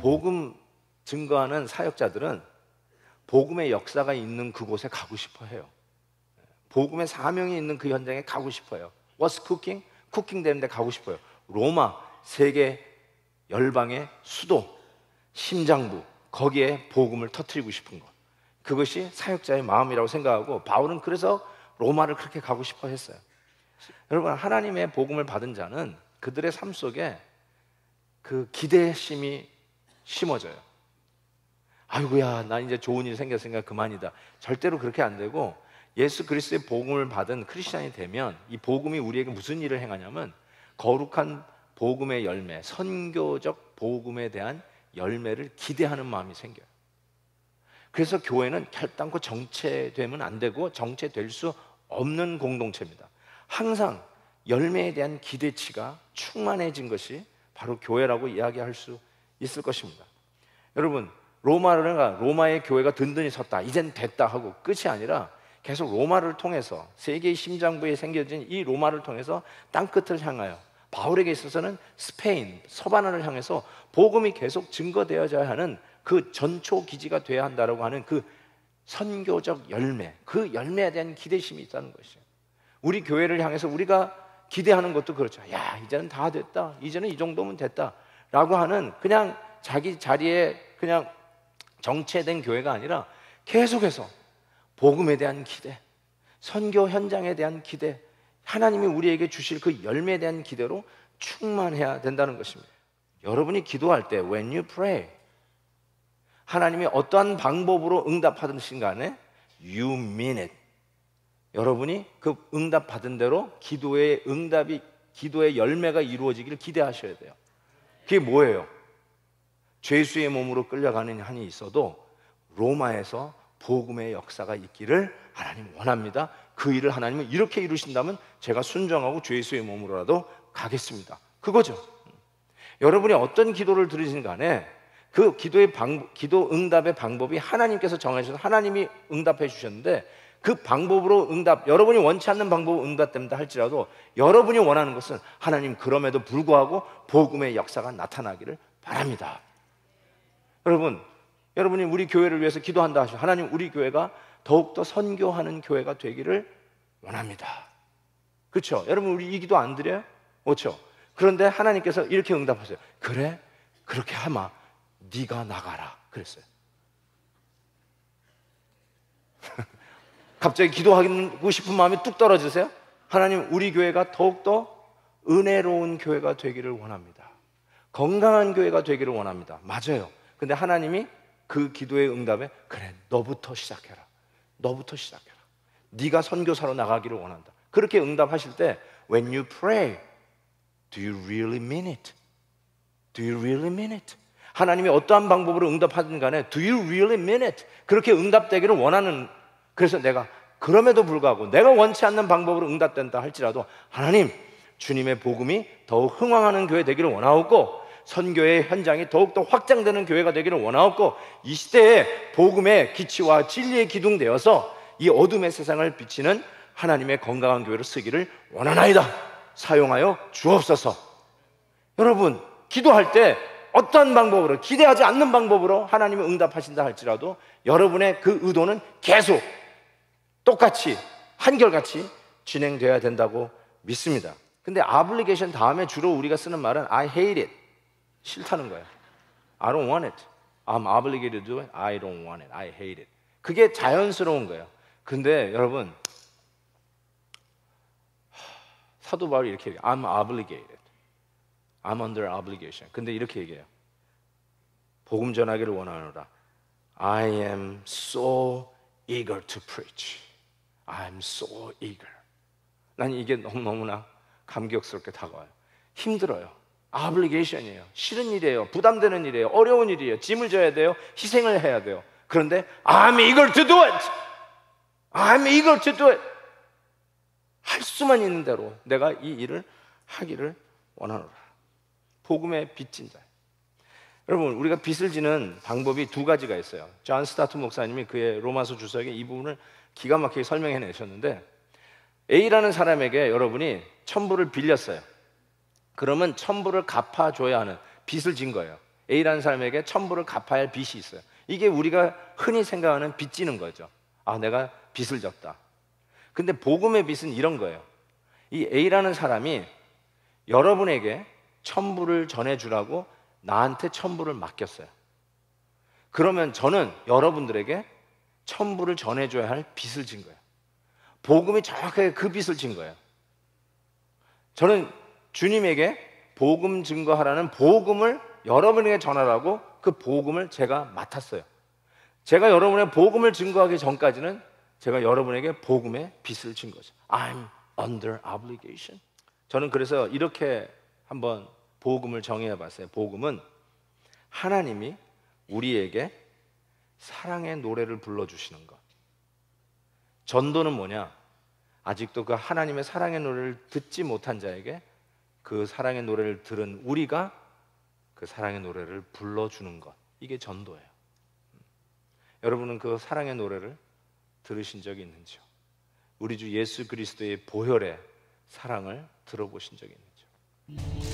복음 증거하는 사역자들은 복음의 역사가 있는 그곳에 가고 싶어 해요. 복음의 사명이 있는 그 현장에 가고 싶어요. What's cooking? 쿠킹 되는 데 가고 싶어요. 로마, 세계 열방의 수도, 심장부, 거기에 복음을 터뜨리고 싶은 것, 그것이 사역자의 마음이라고 생각하고 바울은 그래서 로마를 그렇게 가고 싶어 했어요. 여러분, 하나님의 복음을 받은 자는 그들의 삶 속에 그 기대심이 심어져요. 아이고야, 나 이제 좋은 일 생겼으니까 그만이다. 절대로 그렇게 안 되고, 예수 그리스도의 복음을 받은 크리스찬이 되면 이 복음이 우리에게 무슨 일을 행하냐면 거룩한 복음의 열매, 선교적 복음에 대한 열매를 기대하는 마음이 생겨요. 그래서 교회는 결단코 정체되면 안 되고 정체될 수 없는 공동체입니다. 항상 열매에 대한 기대치가 충만해진 것이 바로 교회라고 이야기할 수 있을 것입니다. 여러분, 로마의 교회가 든든히 섰다, 이젠 됐다 하고 끝이 아니라 계속 로마를 통해서, 세계의 심장부에 생겨진 이 로마를 통해서 땅끝을 향하여, 바울에게 있어서는 스페인, 서바나를 향해서 복음이 계속 증거되어져야 하는 그 전초 기지가 되어야 한다고 하는 그 선교적 열매, 그 열매에 대한 기대심이 있다는 것이에요. 우리 교회를 향해서 우리가 기대하는 것도 그렇죠. 야, 이제는 다 됐다, 이제는 이 정도면 됐다 라고 하는, 그냥 자기 자리에 그냥 정체된 교회가 아니라 계속해서 복음에 대한 기대, 선교 현장에 대한 기대, 하나님이 우리에게 주실 그 열매에 대한 기대로 충만해야 된다는 것입니다. 여러분이 기도할 때 when you pray, 하나님이 어떠한 방법으로 응답하든지 간에 you mean it. 여러분이 그 응답 받은 대로 기도의 응답이, 기도의 열매가 이루어지기를 기대하셔야 돼요. 그게 뭐예요? 죄수의 몸으로 끌려가는 한이 있어도 로마에서 복음의 역사가 있기를 하나님 원합니다. 그 일을 하나님은 이렇게 이루신다면 제가 순종하고 죄수의 몸으로라도 가겠습니다. 그거죠. 여러분이 어떤 기도를 드리든 간에 그 기도 응답의 방법이 하나님께서 정하셔서 하나님이 응답해 주셨는데, 그 방법으로 여러분이 원치 않는 방법으로 응답된다 할지라도 여러분이 원하는 것은 하나님 그럼에도 불구하고 복음의 역사가 나타나기를 바랍니다. 여러분이 우리 교회를 위해서 기도한다 하시고, 하나님 우리 교회가 더욱더 선교하는 교회가 되기를 원합니다. 그렇죠? 여러분, 우리 이 기도 안 드려요? 그렇죠? 그런데 하나님께서 이렇게 응답하세요. 그래? 그렇게 하마 네가 나가라 그랬어요. 갑자기 기도하고 싶은 마음이 뚝 떨어지세요? 하나님 우리 교회가 더욱더 은혜로운 교회가 되기를 원합니다. 건강한 교회가 되기를 원합니다. 맞아요. 근데 하나님이 그 기도의 응답에 그래, 너부터 시작해라. 너부터 시작해라. 네가 선교사로 나가기를 원한다. 그렇게 응답하실 때 when you pray, do you really mean it? Do you really mean it? 하나님이 어떠한 방법으로 응답하든 간에 do you really mean it? 그렇게 응답되기를 원하는, 그래서 내가 그럼에도 불구하고 내가 원치 않는 방법으로 응답된다 할지라도 하나님, 주님의 복음이 더욱 흥왕하는 교회 되기를 원하옵고 선교의 현장이 더욱더 확장되는 교회가 되기를 원하옵고 이 시대에 복음의 기치와 진리의 기둥되어서 이 어둠의 세상을 비치는 하나님의 건강한 교회로 쓰기를 원하나이다. 사용하여 주옵소서. 여러분, 기도할 때 어떠한 방법으로, 기대하지 않는 방법으로 하나님이 응답하신다 할지라도 여러분의 그 의도는 계속 똑같이 한결같이 진행되어야 된다고 믿습니다. 근데 obligation 다음에 주로 우리가 쓰는 말은 I hate it, 싫다는 거예요. I don't want it. I'm obligated to do it. I don't want it. I hate it. 그게 자연스러운 거예요. 근데 여러분, 사도 바울이 이렇게 얘기해요. I'm obligated. I'm under obligation. 근데 이렇게 얘기해요. 복음 전하기를 원하노라. I am so eager to preach. I'm so eager. 난 이게 너무나 감격스럽게 다가와요. 힘들어요. obligation이에요. 싫은 일이에요. 부담되는 일이에요. 어려운 일이에요. 짐을 져야 돼요. 희생을 해야 돼요. 그런데 I'm eager to do it. I'm eager to do it. 할 수만 있는 대로 내가 이 일을 하기를 원하노라. 복음의 빚진 자. 여러분, 우리가 빚을 지는 방법이 두 가지가 있어요. 존 스타트 목사님이 그의 로마서 주석에 이 부분을 기가 막히게 설명해 내셨는데, A라는 사람에게 여러분이 1,000불을 빌렸어요. 그러면 1,000불을 갚아줘야 하는 빚을 진 거예요. A라는 사람에게 천불을 갚아야 할 빚이 있어요. 이게 우리가 흔히 생각하는 빚지는 거죠. 아, 내가 빚을 졌다. 근데 복음의 빚은 이런 거예요. 이 A라는 사람이 여러분에게 천불을 전해주라고 나한테 천불을 맡겼어요. 그러면 저는 여러분들에게 천불을 전해줘야 할 빚을 진 거예요. 복음이 정확하게 그 빚을 진 거예요. 저는 주님에게 복음 증거하라는 복음을 여러분에게 전하라고 그 복음을 제가 맡았어요. 제가 여러분의 복음을 증거하기 전까지는 제가 여러분에게 복음의 빚을 진 거죠. I'm under obligation. 저는 그래서 이렇게 한번 복음을 정의해 봤어요. 복음은 하나님이 우리에게 사랑의 노래를 불러주시는 것. 전도는 뭐냐? 아직도 그 하나님의 사랑의 노래를 듣지 못한 자에게 그 사랑의 노래를 들은 우리가 그 사랑의 노래를 불러주는 것. 이게 전도예요. 여러분은 그 사랑의 노래를 들으신 적이 있는지요? 우리 주 예수 그리스도의 보혈의 사랑을 들어보신 적이 있는지요?